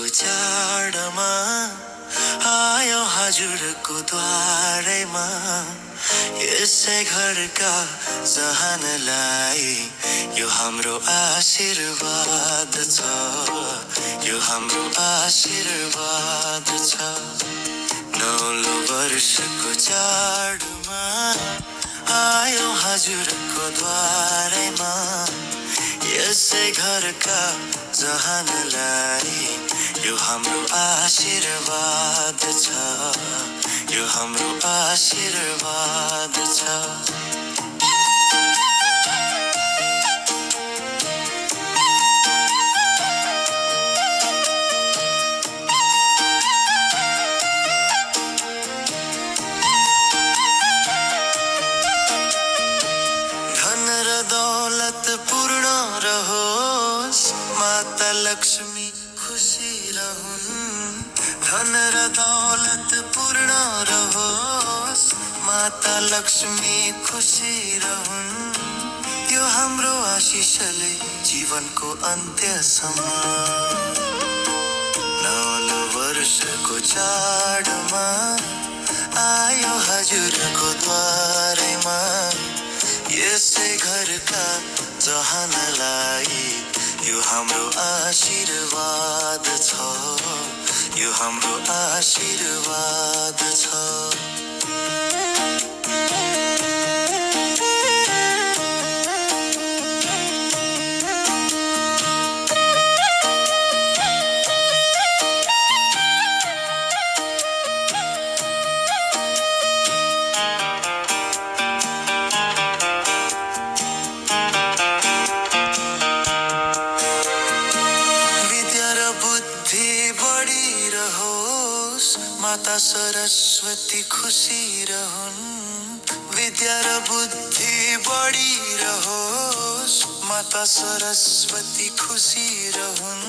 वर्षको चाडमा आयो हजुरको द्वारैमा। यसै घरका जहानलाई यो हाम्रो आशीर्वाद छ, यो हाम्रो आशीर्वाद छ। नौलो वर्षको चाडमा आयो हजुरको द्वारैमा। यसै घरका जहानलाई यो हाम्रो आशीर्वाद छ, यो हाम्रो आशीर्वाद छ। धन र दौलत पूर्ण रहोस्, माता लक्ष्मी खुसी रहून्। धन र दौलत पूर्ण रहोस्, माता लक्ष्मी खुसी रहून्। यो हाम्रो आशिषले जीवनको अन्त्यसम्म। नौलो वर्षको चाडमा आयो हजुरको द्वारैमा। यसै घरका जहानलाई यो हाम्रो आशीर्वाद छ, यो हाम्रो आशीर्वाद छ। माता सरस्वती खुसी रहून्। विद्या र बुद्धि बढी रहोस्, माता सरस्वती खुसी रहून्।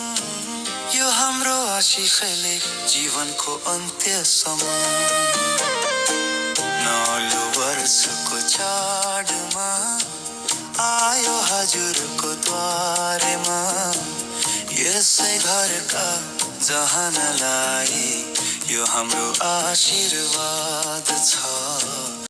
यो हाम्रो आशिषले जीवनको अन्त्यसम्म। नौलो वर्षको चाडमा आयो हजुरको द्वारमा। यसै घरका जहानलाई यो हाम्रो आशीर्वाद छ।